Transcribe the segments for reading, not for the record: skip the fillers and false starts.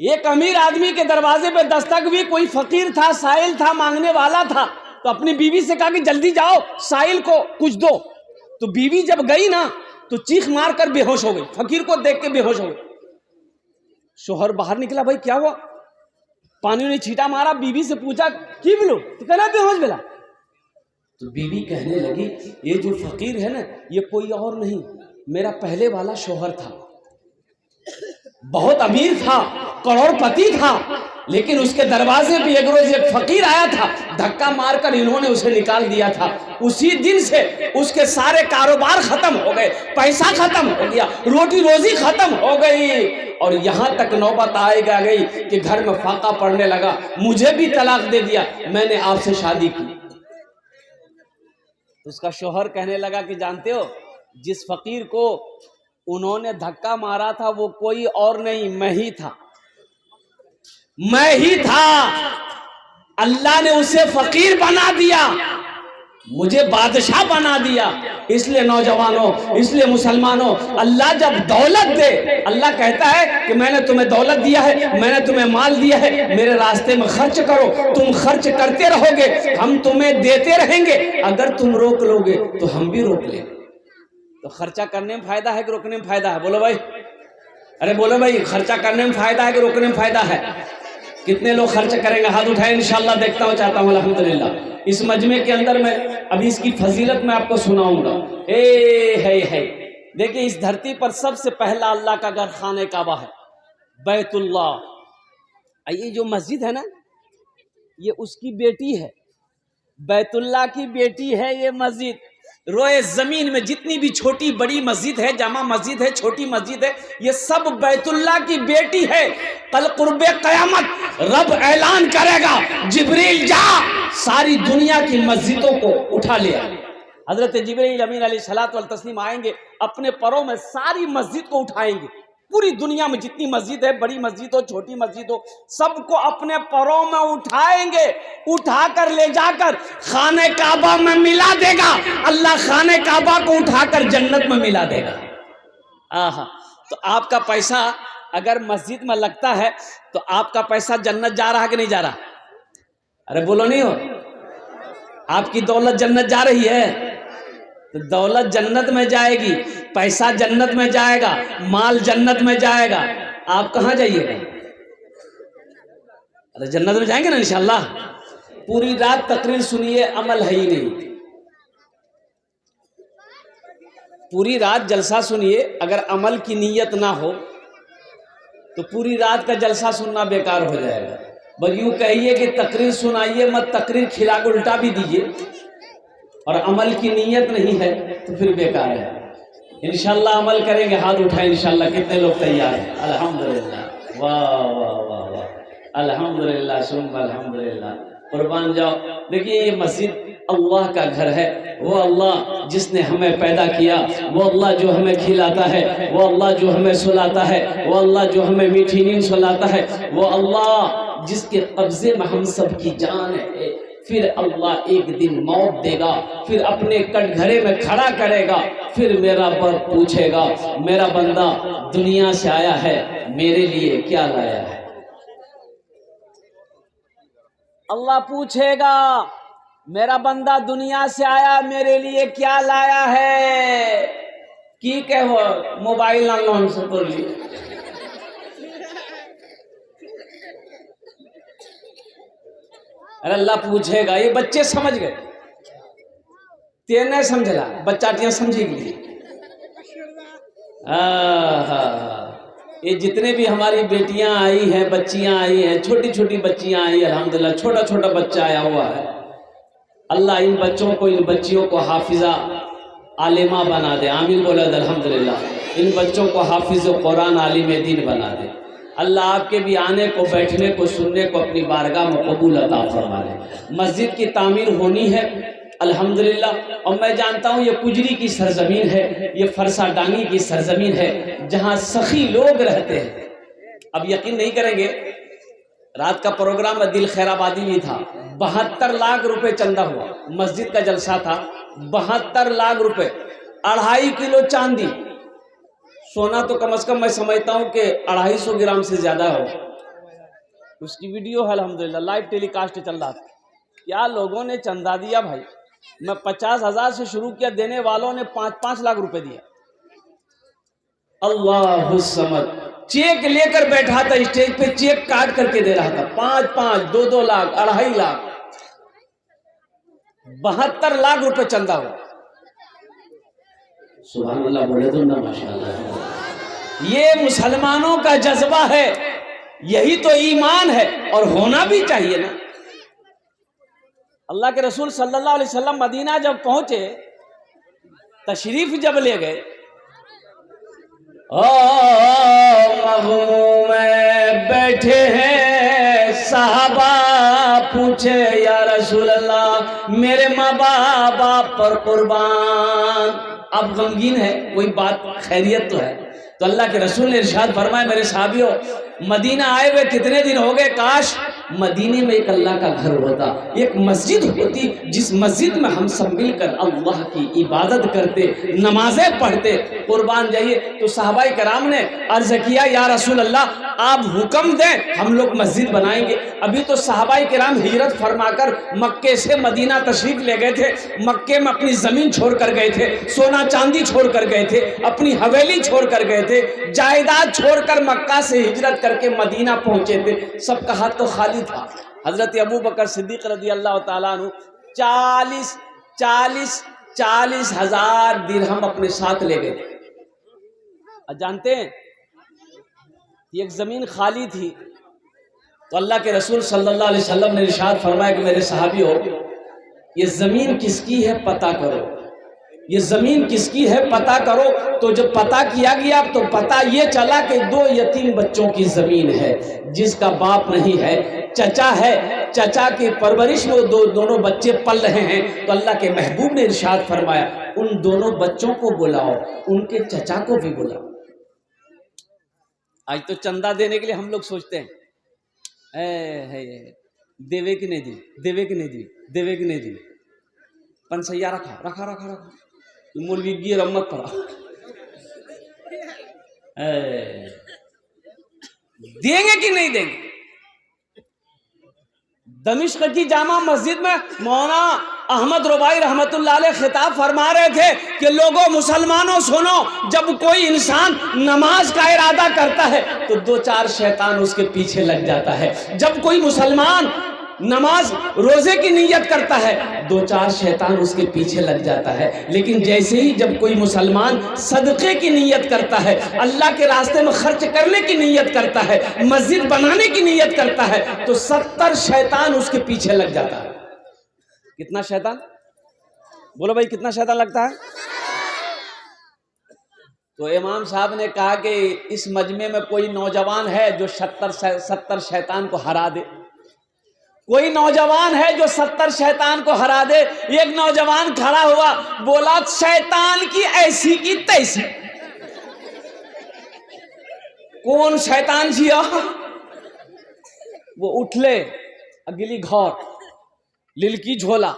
ایک امیر آدمی کے دروازے پہ دستک ہوئی، کوئی فقیر تھا، سائل تھا، مانگنے والا تھا، تو اپنی بیوی سے کہا کہ جلدی جاؤ سائل کو کچھ دو. تو بیوی جب گئی نا تو چیخ مار کر بے ہوش ہو گئی، فقیر کو دیکھ کے بے ہوش ہو گئی. شوہر باہر نکلا، بھائی کیا ہوا؟ پانی نے چھیٹا مارا، بیوی سے پوچھا کی بلو؟ تو کہنا بے ہوش بلا. تو بیوی کہنے لگی یہ جو فقیر ہے نا یہ کوئی اور نہیں، میرا پہلے والا شوہر تھا، بہت امیر تھا، کروڑ پتی تھا، لیکن اس کے دروازے پہ ایک روز ایک فقیر آیا تھا، دھکا مار کر انہوں نے اسے نکال دیا تھا. اسی دن سے اس کے سارے کاروبار ختم ہو گئے، پیسہ ختم ہو گیا، روٹی روزی ختم ہو گئی، اور یہاں تک نوبت آئے گئی کہ گھر میں فاقہ پڑنے لگا، مجھے بھی طلاق دے دیا، میں نے آپ سے شادی کی. اس کا شوہر کہنے لگا کہ جانتے ہو جس فقیر کو انہوں نے دھکا مارا تھا وہ کوئی اور نہیں، میں ہی تھا، میں ہی تھا. اللہ نے اسے فقیر بنا دیا، مجھے بادشاہ بنا دیا. اس لیے نوجوانوں، اس لیے مسلمانوں، اللہ جب دولت دے، اللہ کہتا ہے کہ میں نے تمہیں دولت دیا ہے، میں نے تمہیں مال دیا ہے، میرے راستے میں خرچ کرو. تم خرچ کرتے رہو گے، ہم تمہیں دیتے رہیں گے. اگر تم روک لو گے تو ہم بھی روک لیں. تو خرچہ کرنے میں فائدہ ہے کہ روکنے میں فائدہ ہے؟ بولو بھائی، ارے بولو بھائی، خرچہ کرنے میں فائدہ ہے کہ روکنے میں فائدہ ہے؟ کتنے لوگ خرچ کریں گے؟ ہاتھ اٹھائیں، انشاءاللہ دیکھتا ہوں، چاہتا ہوں. الحمدللہ اس مجمع کے اندر میں ابھی اس کی فضیلت میں آپ کو سناؤں گا. دیکھیں اس دھرتی پر سب سے پہلا اللہ کا گھر خانہ کعبہ ہے، بیت اللہ. یہ جو مسجد ہے نا یہ اس کی بیٹی ہے، بیت اللہ کی بیٹی ہے یہ مسجد. روئے زمین میں جتنی بھی چھوٹی بڑی مسجد ہے، جامع مسجد ہے، چھوٹی مسجد ہے، یہ سب بیت اللہ کی بیٹی ہے. کل قرب قیامت رب اعلان کرے گا، جبریل جا ساری دنیا کی مسجدوں کو اٹھا لیا. حضرت جبریل امین علیہ الصلوۃ والتسلیم آئیں گے، اپنے پروں میں ساری مسجد کو اٹھائیں گے. پوری دنیا میں جتنی مسجد ہے، بڑی مسجد ہو چھوٹی مسجد ہو، سب کو اپنے پروں میں اٹھائیں گے، اٹھا کر لے جا کر خانہ کعبہ میں ملا دے گا. اللہ خانہ کعبہ کو اٹھا کر جنت میں ملا دے گا. تو آپ کا پیسہ اگر مسجد میں لگتا ہے تو آپ کا پیسہ جنت جا رہا ہے کہ نہیں جا رہا؟ ارے بولو نہیں ہو، آپ کی دولت جنت جا رہی ہے؟ تو دولت جنت میں جائے گی، پیسہ جنت میں جائے گا، مال جنت میں جائے گا. آپ کہاں جائیے گا؟ ارے جنت میں جائیں گے نا انشاءاللہ. پوری رات تقریر سنیے، عمل ہے ہی نہیں. پوری رات جلسہ سنیے، اگر عمل کی نیت نہ ہو تو پوری رات کا جلسہ سننا بیکار ہو جائے گا. بس یوں کہیے کہ تقریر سنائیے مت، تقریر کھلا کے الٹا بھی دیجیے، اور عمل کی نیت نہیں ہے تو پھر بیکار ہے. انشاءاللہ عمل کریں گے. ہاتھ اٹھائیں انشاءاللہ. کتنے لوگ تیار ہیں؟ الحمدللہ. واہ واہ واہ واہ، الحمدللہ ثم الحمدللہ. قربان جاؤ. دیکھیے یہ مسجد اللہ کا گھر ہے. وہ اللہ جس نے ہمیں پیدا کیا، وہ اللہ جو ہمیں کھلاتا ہے، وہ اللہ جو ہمیں سلاتا ہے، وہ اللہ جو ہمیں میٹھی نیند سلاتا ہے، وہ اللہ جس کے قبضے میں ہم سب کی جان ہے. پھر اللہ ایک دن موت دے گا، پھر اپنے کٹ گھرے میں کھڑا کرے گا، پھر میرا رب پوچھے گا میرا بندہ دنیا سے آیا ہے، میرے لیے کیا لایا ہے؟ اللہ پوچھے گا میرا بندہ دنیا سے آیا، میرے لیے کیا لایا ہے؟ کی کہو موبائل نہ لون سے تو لی. ارے اللہ پوچھے گا. یہ بچے سمجھ گئے، تیر نہیں سمجھلا، بچاٹیاں سمجھی گئی. یہ جتنے بھی ہماری بیٹیاں آئی ہیں، بچیاں آئی ہیں، چھوٹی چھوٹی بچیاں آئی، الحمدللہ چھوٹا چھوٹا بچہ آیا ہوا ہے. اللہ ان بچوں کو، ان بچیوں کو حافظہ عالمہ بنا دے. آمین بولا الحمدللہ. ان بچوں کو حافظ قرآن عالم دین بنا دے. اللہ آپ کے بھی آنے کو، بیٹھنے کو، سننے کو اپنی بارگاہ میں قبول عطا فرما دے. مسجد کی تعمیر ہونی ہے الحمدللہ. اور میں جانتا ہوں یہ کجری کی سرزمین ہے، یہ فرسا ڈانگی کی سرزمین ہے، جہاں سخی لوگ رہتے ہیں. اب یقین نہیں کریں گے، رات کا پروگرام دل خیر آبادی میں تھا. 72 لاکھ روپے چندہ ہوا. مسجد کا جلسہ تھا. 72 لاکھ روپے. 2.5 کلو چاندی. سونا تو کم از کم میں سمجھتا ہوں کہ 250 گرام سے زیادہ ہو. اس کی ویڈیو ہے الحمدللہ لائیو ٹیلی کاسٹ چل رہا تھا. کیا لوگوں نے چندہ دیا بھائی. میں 50,000 سے شروع کیا, دینے والوں نے 5 لاکھ روپے دیا. اللہ الصمد. چیک لے کر بیٹھا تھا اسٹیج پہ, چیک کاٹ کر کے دے رہا تھا. 5 2 لاکھ 2.5 لاکھ 72 لاکھ روپے چندہ ہوا. سبحان اللہ بولے تو نا ماشاءاللہ. یہ مسلمانوں کا جذبہ ہے, یہی تو ایمان ہے, اور ہونا بھی چاہیے نا. اللہ کے رسول صلی اللہ علیہ وسلم مدینہ جب پہنچے, تشریف جب لے گئے, مغموم بیٹھے ہیں صحابہ, پوچھے یا رسول اللہ میرے ماں باپ آپ پر قربان. اب غمگین ہے, کوئی بات خیریت تو ہے. تو اللہ کے رسول نے ارشاد فرمایا میرے صحابیوں, مدینہ آئے ہوئے کتنے دن ہو گئے, کاش مدینے میں ایک اللہ کا گھر ہوتا, ایک مسجد ہوتی جس مسجد میں ہم سب مل کر اللہ کی عبادت کرتے, نمازیں پڑھتے. قربان جائیے. تو صحابہ کرام نے عرض کیا یا رسول اللہ آپ حکم دیں, ہم لوگ مسجد بنائیں گے. ابھی تو صحابہ کرام ہجرت فرما کر مکے سے مدینہ تشریف لے گئے تھے. مکے میں اپنی زمین چھوڑ کر گئے تھے, سونا چاندی چھوڑ کر گئے تھے, اپنی حویلی چھوڑ کر گئے تھے, جائیداد چھوڑ کر مکہ سے ہجرت کر کے مدینہ پہنچے تھے. سب کا ہاتھ تو خالی تھا. حضرت ابو بکر صدیق رضی اللہ تعالیٰ عنہ 40,000 درہم اپنے ساتھ لے گئے تھے. جانتے ہیں ایک زمین خالی تھی, تو اللہ کے رسول صلی اللہ علیہ وسلم نے ارشاد فرمایا کہ میرے صحابیوں یہ زمین کس کی ہے پتہ کرو, یہ زمین کس کی ہے پتہ کرو. تو جب پتہ کیا گیا تو پتہ یہ چلا کہ 2 یتیم بچوں کی زمین ہے, جس کا باپ نہیں ہے, چچا ہے, چچا کی پرورش میں دونوں بچے پل رہے ہیں. تو اللہ کے محبوب نے ارشاد فرمایا ان دونوں بچوں کو بلاؤ, ان کے چچا کو بھی بلاؤ. آج تو چندہ دینے کے لیے ہم لوگ سوچتے ہیں دیوے کی نہیں دی, دیوے کی نہیں دی, دیوے کی نہیں دی, پنسیا رکھا مولوی گیر امت پڑا. دیں گے کہ نہیں دیں گے؟ دمشق کی جامع مسجد میں مولانا احمد ربائی رحمت اللہ علیہ خطاب فرما رہے تھے کہ لوگوں مسلمانوں سنو, جب کوئی انسان نماز کا ارادہ کرتا ہے تو 2-4 شیطان اس کے پیچھے لگ جاتا ہے. جب کوئی مسلمان نماز روزے کی نیت کرتا ہے 2-4 شیطان اس کے پیچھے لگ جاتا ہے. لیکن جیسے ہی جب کوئی مسلمان صدقے کی نیت کرتا ہے, اللہ کے راستے میں خرچ کرنے کی نیت کرتا ہے, مسجد بنانے کی نیت کرتا ہے, تو 70 شیطان اس کے پیچھے لگ جاتا ہے. کتنا شیطان؟ بولو بھائی کتنا شیطان لگتا ہے؟ تو امام صاحب نے کہا کہ اس مجمع میں کوئی نوجوان ہے جو 70 شیطان کو ہرا دے. کوئی نوجوان ہے جو 70 شیطان کو ہرا دے. ایک نوجوان کھڑا ہوا, بولا شیطان کی ایسی کی تیسی. کون شیطان جیا؟ وہ اٹھلے اگلی گھر للکی جھولا,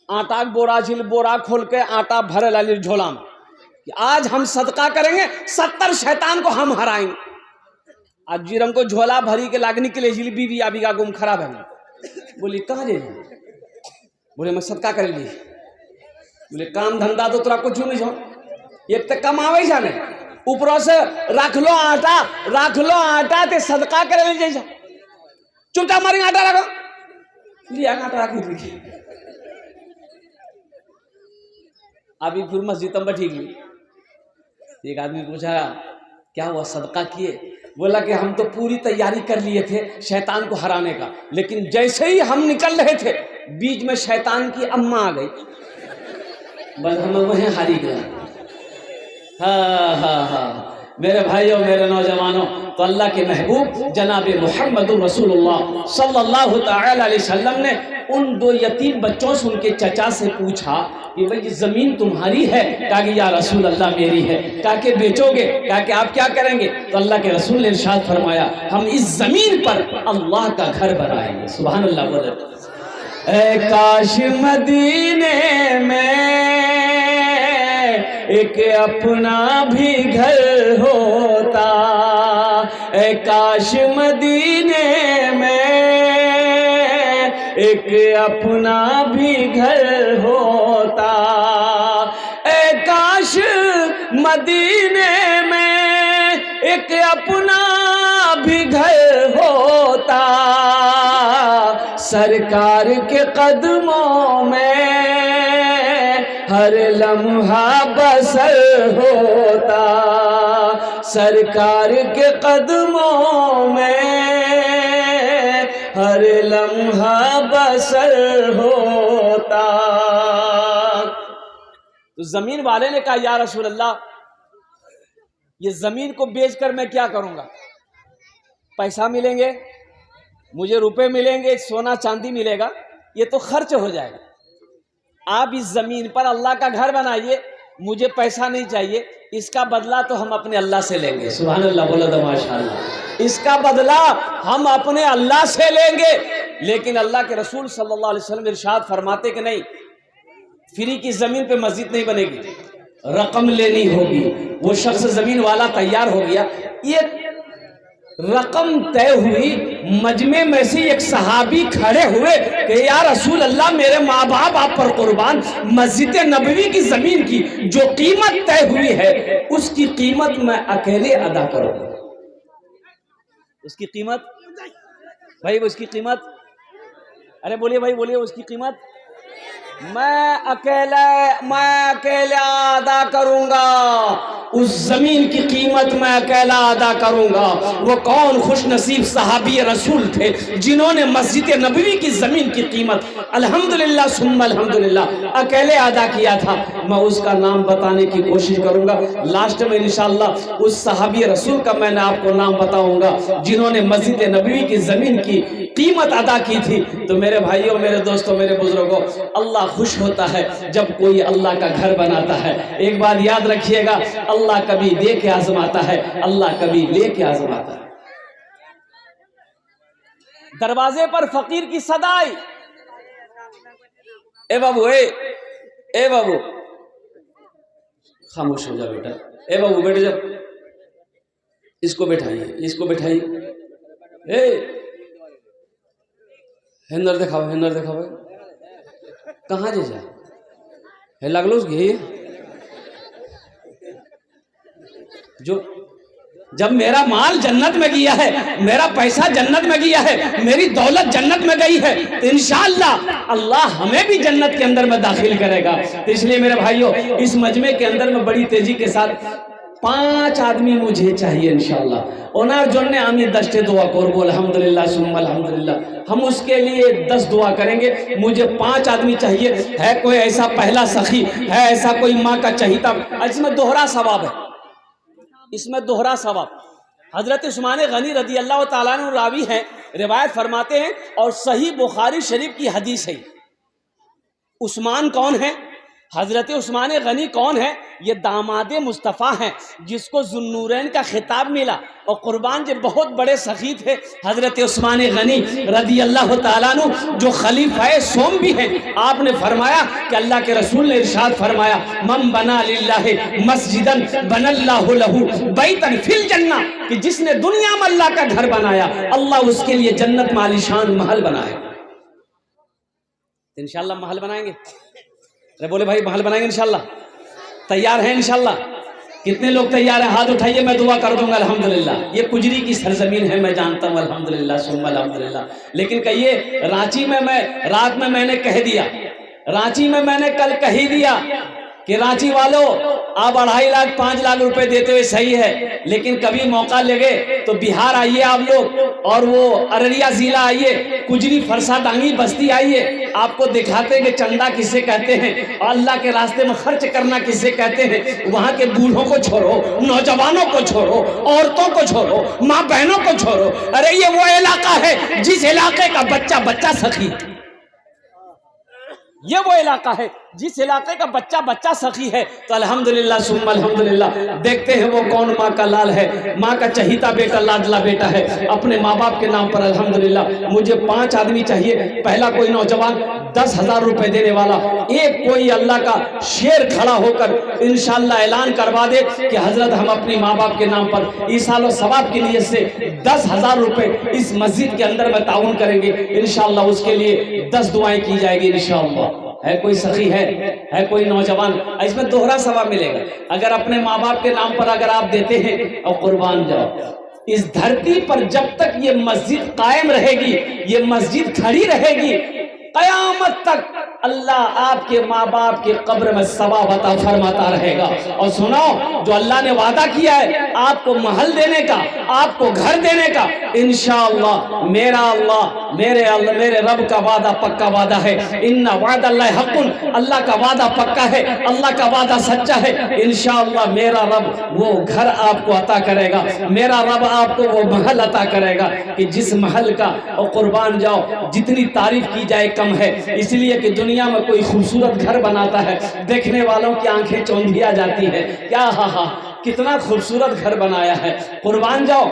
آٹا بورا کھول کے آٹا بھرے لالی جھولا میں, کہ آج ہم صدقہ کریں گے, 70 شیطان کو ہم ہرائیں گے. آج جیرم کو جھولا بھری کے لاگنے کے لیے جلی بیوی ابھی کا گم خراب ہے. بولی کہاں جائے؟ بولے میں صدقہ کر لی. بولے کام دھندا تو ترا کچھ نہیں جاؤ, ایک تک کماوے جانے, اوپروں سے رکھ لو آٹا تے صدقہ کرے لے جائے. چلتا ہماری آٹا رکھو لیا آٹا رکھ لی. ابھی پھر مسجد میں ٹھیک لی. ایک آدمی پوچھا کیا ہوا صدقہ کیے؟ بولا کہ ہم تو پوری تیاری کر لیے تھے شیطان کو ہرانے کا, لیکن جیسے ہی ہم نکل رہے تھے بیچ میں شیطان کی اماں آ گئی, بس ہم وہیں ہاری گئے. ہاں میرے بھائیوں میرے نوجوانوں, تو اللہ کے محبوب جناب محمد رسول اللہ صلی اللہ تعالی علیہ وسلم نے ان 2 یتیم بچوں سے ان کے چچا سے پوچھا کہ بھئی زمین تمہاری ہے؟ کہا کہ یا رسول اللہ میری ہے. کہا کہ بیچو گے؟ کہا کہ آپ کیا کریں گے؟ تو اللہ کے رسول نے ارشاد فرمایا ہم اس زمین پر اللہ کا گھر بنائیں گے. سبحان اللہ. بولے اے کاش مدینے میں ایک اپنا بھی گھر ہوتا, اے کاش مدینے میں ایک اپنا بھی گھر ہوتا، اے کاش مدینے میں ایک اپنا بھی گھر ہوتا، سرکار کے قدموں میں ہر لمحہ بسر ہوتا، سرکار کے قدموں میں ہر لمحہ بسر ہوتا۔ تو زمین والے نے کہا یا رسول اللہ یہ زمین کو بیچ کر میں کیا کروں گا؟ پیسہ ملیں گے، مجھے روپے ملیں گے، سونا چاندی ملے گا، یہ تو خرچ ہو جائے گا۔ آپ اس زمین پر اللہ کا گھر بنائیے، مجھے پیسہ نہیں چاہیے، اس کا بدلہ تو ہم اپنے اللہ سے لیں گے۔ سبحان اللہ، بولا تو ماشاء اللہ۔ اس کا بدلہ ہم اپنے اللہ سے لیں گے۔ لیکن اللہ کے رسول صلی اللہ علیہ وسلم ارشاد فرماتے کہ نہیں، فری کی زمین پہ مسجد نہیں بنے گی، رقم لینی ہوگی۔ وہ شخص زمین والا تیار ہو گیا، یہ رقم طے ہوئی، مجمع میں سے ایک صحابی کھڑے ہوئے کہ یا رسول اللہ میرے ماں باپ آپ پر قربان، مسجد نبوی کی زمین کی جو قیمت طے ہوئی ہے اس کی قیمت میں اکیلے ادا کروں گا۔ اس کی قیمت بھائی، اس کی قیمت، ارے بولیے بھائی بولیے، اس کی قیمت میں اکیلا ادا کروں گا۔ اس زمین کی قیمت میں اکیلا ادا کروں گا۔ وہ کون خوش نصیب صحابی رسول تھے جنہوں نے مسجد نبوی کی زمین کی قیمت الحمدللہ ثم الحمدللہ اکیلے ادا کیا تھا؟ میں اس کا نام بتانے کی کوشش کروں گا۔ لاسٹ میں انشاءاللہ اس صحابی رسول کا میں نے آپ کو نام بتاؤں گا جنہوں نے مسجد نبوی کی زمین کی قیمت ادا کی تھی۔ تو میرے بھائیوں، میرے دوستوں، میرے بزرگوں، اللہ خوش ہوتا ہے جب کوئی اللہ کا گھر بناتا ہے۔ ایک بات یاد رکھیے گا، اللہ کبھی دے کے آزماتا ہے، اللہ کبھی لے کے آزماتا ہے۔ دروازے پر فقیر کی صدا آئی، اے بابو، اے بابو، خاموش ہو جا بیٹا، اے بابو بیٹھ جا، اس کو بٹھائیے، اس کو بٹھائیے، اے ہنر دکھاؤ، ہنر دکھاؤ، کہاں جے جا ہے لگلوس گی جو جب میرا مال جنت میں گیا ہے، میرا پیسہ جنت میں گیا ہے، میری دولت جنت میں گئی ہے، تو انشاءاللہ اللہ ہمیں بھی جنت کے اندر میں داخل کرے گا۔ تو اس لیے میرے بھائیوں، اس مجمع کے اندر میں بڑی تیزی کے ساتھ 5 آدمی مجھے چاہیے انشاءاللہ۔ اونا جن نے آمی دشتے دعا کربو الحمدللہ ثم الحمدللہ، ہم اس کے لیے 10 دعا کریں گے۔ مجھے 5 آدمی چاہیے۔ ہے کوئی ایسا پہلا سخی، ہے ایسا کوئی ماں کا چہیتا؟ اس میں دوہرا ثواب ہے، اس میں دوہرا ثواب۔ حضرت عثمان غنی رضی اللہ تعالیٰ عنہ راوی ہیں، روایت فرماتے ہیں اور صحیح بخاری شریف کی حدیث ہے۔ عثمان کون ہے؟ حضرت عثمان غنی کون ہے؟ یہ داماد مصطفیٰ ہیں جس کو ذو النورین کا خطاب ملا، اور قربان جو بہت بڑے سخی تھے حضرت عثمان غنی رضی اللہ تعالیٰ عنہ، جو خلیفہ سوم بھی ہیں۔ آپ نے فرمایا کہ اللہ کے رسول نے ارشاد فرمایا، من بنا للہ مسجدا بنا اللہ لہ بیتا فی الجنہ، کہ جس نے دنیا میں اللہ کا گھر بنایا اللہ اس کے لیے جنت میں عالیشان محل بنائے۔ انشاءاللہ محل بنائیں گے، بولے بھائی محل بنائیں گے انشاءاللہ، تیار ہیں انشاءاللہ؟ کتنے لوگ تیار ہیں؟ ہاتھ اٹھائیے، میں دعا کر دوں گا الحمدللہ۔ یہ کجری کی سرزمین ہے، میں جانتا ہوں الحمدللہ ثم الحمدللہ، لیکن کہیے رانچی میں رات میں میں نے کہہ دیا، رانچی میں میں نے کل کہی دیا کہ رانچی والوں آپ 2.5 لاکھ 5 لاکھ روپے دیتے ہوئے صحیح ہے، لیکن کبھی موقع لگے تو بہار آئیے آپ لوگ، اور وہ ارریہ ضلع آئیے، کجری فرسا ڈانگی بستی آئیے، آپ کو دکھاتے کہ چندہ کسے کہتے ہیں اور اللہ کے راستے میں خرچ کرنا کسے کہتے ہیں۔ وہاں کے بوڑھوں کو چھوڑو، نوجوانوں کو چھوڑو، عورتوں کو چھوڑو، ماں بہنوں کو چھوڑو، ارے یہ وہ علاقہ ہے جس علاقے کا بچہ بچہ سخی، یہ وہ علاقہ ہے جس علاقے کا بچہ بچہ سخی ہے تو الحمدللہ ثم الحمدللہ دیکھتے ہیں وہ کون ماں کا لال ہے، ماں کا چہیتا بیٹا لاڈلا بیٹا ہے اپنے ماں باپ کے نام پر الحمدللہ۔ مجھے 5 آدمی چاہیے، پہلا کوئی نوجوان 10,000 روپے دینے والا، ایک کوئی اللہ کا شیر کھڑا ہو کر انشاءاللہ اعلان کروا دے کہ حضرت ہم اپنی ماں باپ کے نام پر ایصال و ثواب کی نیت سے 10,000 روپے اس مسجد کے اندر میں تعاون کریں گے انشاءاللہ، اس کے لیے 10 دعائیں کی جائے گی انشاءاللہ۔ ہے کوئی سخی ہے کوئی نوجوان؟ اس میں دوہرا ثواب ملے گا اگر اپنے ماں باپ کے نام پر اگر آپ دیتے ہیں اور قربان جاؤ۔ اس دھرتی پر جب تک یہ مسجد قائم رہے گی، یہ مسجد کھڑی رہے گی، قیامت تک اللہ آپ کے ماں باپ کے قبر میں ثواب عطا فرماتا رہے گا۔ اور سنو، جو اللہ نے وعدہ کیا ہے آپ کو محل دینے کا، آپ کو گھر دینے کا، انشاءاللہ میرے رب کا وعدہ پکا وعدہ ہے۔ ان وعد اللہ حق، اللہ کا وعدہ پکا ہے، اللہ کا وعدہ سچا ہے۔ انشاءاللہ میرا رب وہ گھر آپ کو عطا کرے گا، میرا رب آپ کو وہ محل عطا کرے گا کہ جس محل کا اور قربان جاؤ جتنی تعریف کی جائے کم ہے، اس لیے کہ دنیا میں کوئی خوبصورت گھر بناتا ہے دیکھنے والوں کی آنکھیں چوندھیا جاتی ہے، کیا ہاں کتنا خوبصورت گھر بنایا ہے۔ قربان جاؤ،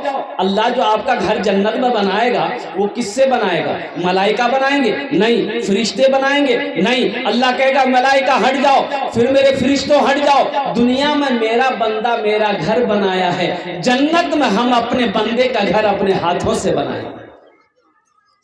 اللہ جو آپ کا گھر جنت میں بنائے گا وہ کس سے بنائے گا؟ ملائکہ بنائیں گے؟ نہیں۔ فرشتے بنائیں گے؟ نہیں۔ اللہ کہے گا ملائکہ ہٹ جاؤ، پھر میرے فرشتوں ہٹ جاؤ، دنیا میں میرا بندہ میرا گھر بنایا ہے، جنت میں ہم اپنے بندے کا گھر اپنے ہاتھوں سے بنائیں گے۔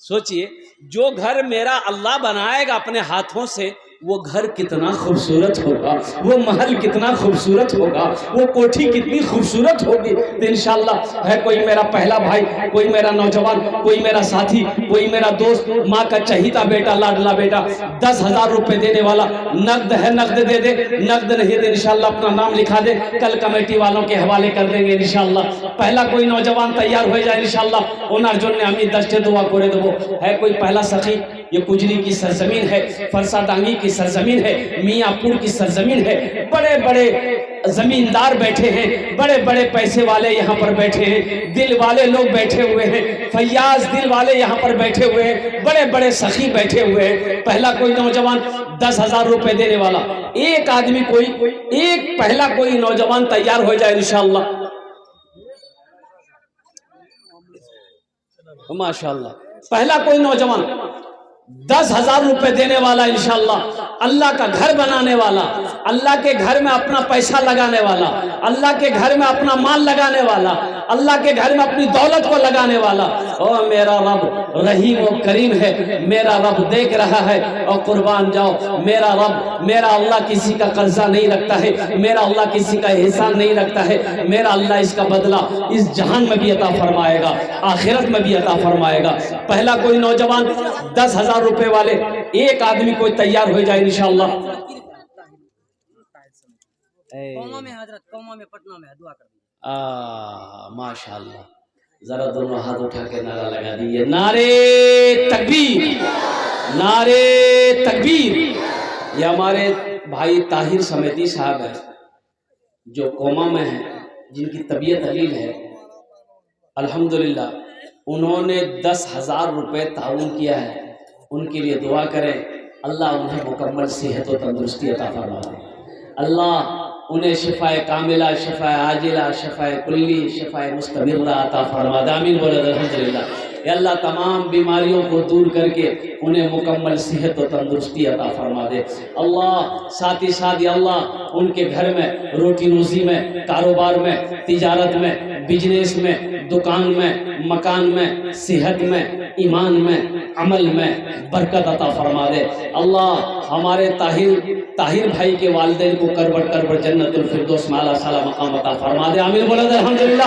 سوچئے، جو گھر میرا اللہ بنائے گا اپنے ہاتھوں سے، وہ گھر کتنا خوبصورت ہوگا، وہ محل کتنا خوبصورت ہوگا، وہ کوٹھی کتنی خوبصورت ہوگی۔ تو انشاءاللہ ہے کوئی میرا پہلا بھائی، کوئی میرا نوجوان، کوئی میرا ساتھی، کوئی میرا دوست، ماں کا چہیتا بیٹا لاڈلا بیٹا 10,000 روپے دینے والا، نقد ہے نقد دے دے، نقد نہیں دے انشاءاللہ اپنا نام لکھا دے، کل کمیٹی والوں کے حوالے کر دیں گے انشاءاللہ۔ پہلا کوئی نوجوان تیار ہو جائے انشاءاللہ، انہار جن نے ہمیں دشتے دعا کرے دو۔ ہے کوئی پہلا سخی؟ یہ کجری کی سرزمین ہے، فرسا ڈانگی کی سرزمین ہے، میاں پور کی سرزمین ہے، بڑے بڑے زمیندار بیٹھے ہیں، بڑے بڑے پیسے والے یہاں پر بیٹھے ہیں، دل والے لوگ بیٹھے ہوئے ہیں، فیاض دل والے یہاں پر بیٹھے ہوئے ہیں، بڑے بڑے سخی بیٹھے ہوئے ہیں۔ پہلا کوئی نوجوان 10,000 روپے دینے والا، ایک آدمی پہلا کوئی نوجوان تیار ہو جائے انشاءاللہ۔ ماشاءاللہ، پہلا کوئی نوجوان 10,000 روپے دینے والا انشاءاللہ، اللہ کا گھر بنانے والا، اللہ کے گھر میں اپنا پیسہ لگانے والا، اللہ کے گھر میں اپنا مال لگانے والا، اللہ کے گھر میں اپنی دولت کو لگانے والا۔ او میرا رب رحیم و کریم ہے، میرا رب دیکھ رہا ہے، اور قربان جاؤ میرا رب، میرا اللہ کسی کا قرضہ نہیں رکھتا ہے، میرا اللہ کسی کا احسان نہیں رکھتا ہے، میرا اللہ اس کا بدلہ اس جہان میں بھی عطا فرمائے گا، آخرت میں بھی عطا فرمائے گا۔ پہلا کوئی نوجوان 10,000 روپے والے، ایک آدمی کوئی تیار ہو جائے انشاءاللہ۔ قوما میں حضرت، قوما میں پٹنہ میں دعا کر دیجیے۔ ماشاءاللہ، ذرا دونوں ہاتھ اٹھا کے نعرہ لگا دیئے، نعرے تکبیر، نعرے تکبیر۔ یہ ہمارے بھائی طاہر سمیتی صاحب ہیں جو قوما میں ہیں، جن کی طبیعت علیل ہے، الحمدللہ انہوں نے 10,000 روپے تعاون کیا ہے، ان کے لیے دعا کریں، اللہ انہیں مکمل صحت و تندرستی عطا فرمائے، اللہ انہیں شفاء کاملہ، شفاء عاجلہ، شفاء کلی، شفاء مستمرہ عطا فرمائے، آمین بولے الحمدللہ۔ اے اللہ تمام بیماریوں کو دور کر کے انہیں مکمل صحت و تندرستی عطا فرما دے اللہ۔ ساتھ ہی ساتھ یا اللہ ان کے گھر میں روٹی روزی میں، کاروبار میں، تجارت میں، بزنس میں، دکان میں، مکان میں، صحت میں، ایمان میں، عمل میں برکت عطا فرما دے اللہ۔ ہمارے طاہر بھائی کے والدین کو کربٹ کربٹ جنت الفردوس میں اعلیٰ صالح مقام عطا فرما دے، آمین بولے الحمدللہ۔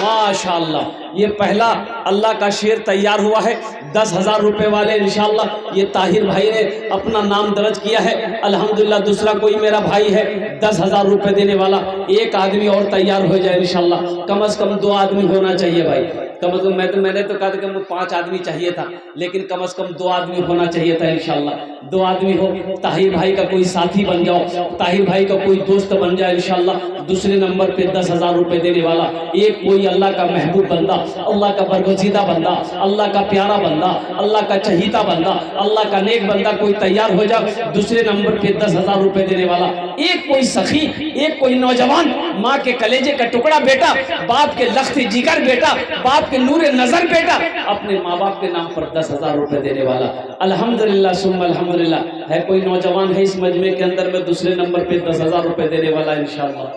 ماشاءاللہ، یہ پہلا اللہ کا شیر تیار ہوا ہے 10,000 روپے والے انشاءاللہ، یہ طاہر بھائی نے اپنا نام درج کیا ہے الحمدللہ۔ دوسرا کوئی میرا بھائی ہے 10,000 روپے دینے والا، ایک آدمی اور تیار ہو جائے انشاءاللہ، کم از کم 2 آدمی ہونا ہونا چاہیے بھائی، کم از کم میں نے تو کہا تھا کہ 5 آدمی چاہیے تھا، لیکن کم از کم 2 آدمی ہونا چاہیے تھا انشاءاللہ. 2 آدمی ہو، طاہر بھائی کا کوئی ساتھی بن جاؤ، طاہر بھائی کا کوئی دوست بن جائے انشاءاللہ. دوسرے نمبر پہ 10,000 روپے دینے والا ایک کوئی اللہ کا محبوب بندہ، اللہ کا برگزیدہ بندہ، اللہ کا پیارا بندہ، اللہ کا چہیتا بندہ، اللہ کا نیک بندہ کوئی تیار ہو جائے. دوسرے نمبر پہ 10,000 روپے دینے والا ایک کوئی سخی، ایک کوئی نوجوان، ماں کے کلیجے کا ٹکڑا بیٹا، باپ کے لخت جگر بیٹا، باپ کے نور نظر بیٹا، اپنے ماں باپ کے نام پر 10,000 روپے دینے والا. الحمدللہ ثم الحمدللہ. ہے کوئی نوجوان ہے اس مجمع کے اندر میں دوسرے نمبر پہ 10,000 روپے دینے والا انشاءاللہ؟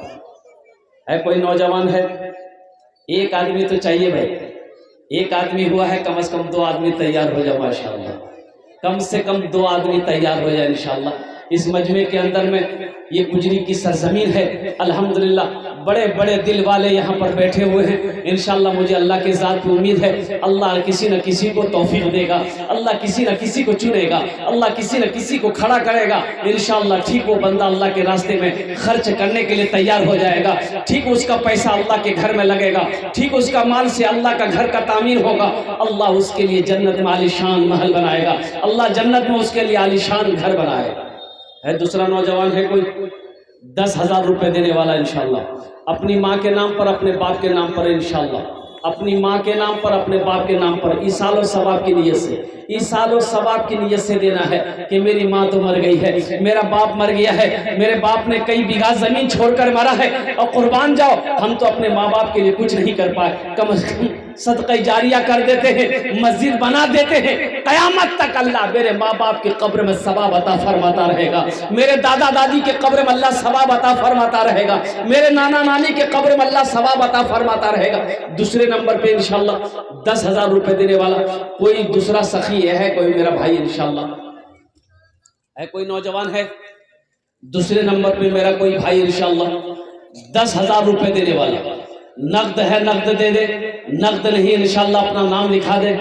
ہے کوئی نوجوان ہے؟ ایک آدمی تو چاہیے بھائی، ایک آدمی ہوا ہے، کم از کم 2 آدمی تیار ہو جائے ماشاءاللہ. کم سے کم 2 آدمی تیار ہو جائے انشاءاللہ. اس مجمع کے اندر میں یہ گجری کی سرزمین ہے الحمدللہ. بڑے بڑے دل والے یہاں پر بیٹھے ہوئے ہیں انشاءاللہ. مجھے اللہ کے ذات کی امید ہے اللہ کسی نہ کسی کو توفیق دے گا، اللہ کسی نہ کسی کو چنے گا، اللہ کسی نہ کسی کو کھڑا کرے گا انشاءاللہ. ٹھیک وہ بندہ اللہ کے راستے میں خرچ کرنے کے لیے تیار ہو جائے گا، ٹھیک اس کا پیسہ اللہ کے گھر میں لگے گا، ٹھیک اس کا مال سے اللہ کا گھر کا تعمیر ہوگا. اللہ اس کے لیے جنت میں عالی شان محل بنائے گا، اللہ جنت میں اس کے لیے عالی شان گھر بنائے گا. ہے دوسرا نوجوان ہے کوئی 10,000 روپے دینے والا انشاءاللہ، اپنی ماں کے نام پر، اپنے باپ کے نام پر انشاءاللہ. اپنی ماں کے نام پر، اپنے باپ کے نام پر ایصال و ثواب کی نیت سے، ایصال و ثواب کی نیت سے دینا ہے کہ میری ماں تو مر گئی ہے، میرا باپ مر گیا ہے، میرے باپ نے کئی بیگھہ زمین چھوڑ کر مرا ہے، اور قربان جاؤ ہم تو اپنے ماں باپ کے لیے کچھ نہیں کر پائے، کم از کم صدقہ جاریہ کر دیتے ہیں، مسجد بنا دیتے ہیں. قیامت تک اللہ میرے ماں باپ کی قبر میں ثواب عطا فرماتا رہے گا، میرے دادا دادی کے قبر میں اللہ ثواب عطا فرماتا رہے گا، میرے نانا نانی کے قبر میں اللہ ثواب عطا فرماتا رہے گا. دوسرے نمبر پہ انشاءاللہ 10,000 روپے دینے والا کوئی دوسرا سخی ہے کوئی میرا بھائی انشاءاللہ؟ ہے کوئی نوجوان ہے؟ دوسرے نمبر پہ میرا کوئی بھائی انشاءاللہ 10,000 روپے دینے والا. نقد ہے نقد دے دے، نقد نہیں انشاءاللہ اپنا نام لکھا دے،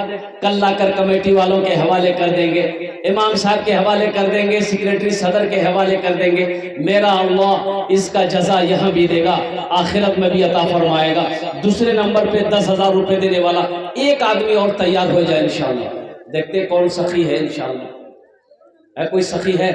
کل لا کر کمیٹی والوں کے حوالے کر دیں گے، امام صاحب کے حوالے کر دیں گے، سیکریٹری صدر کے حوالے کر دیں گے. میرا اللہ اس کا جزا یہاں بھی دے گا، آخرت میں بھی عطا فرمائے گا. دوسرے نمبر پہ 10,000 روپے دینے والا ایک آدمی اور تیار ہو جائے انشاءاللہ. دیکھتے کون سخی ہے انشاءاللہ. ہے کوئی سخی ہے؟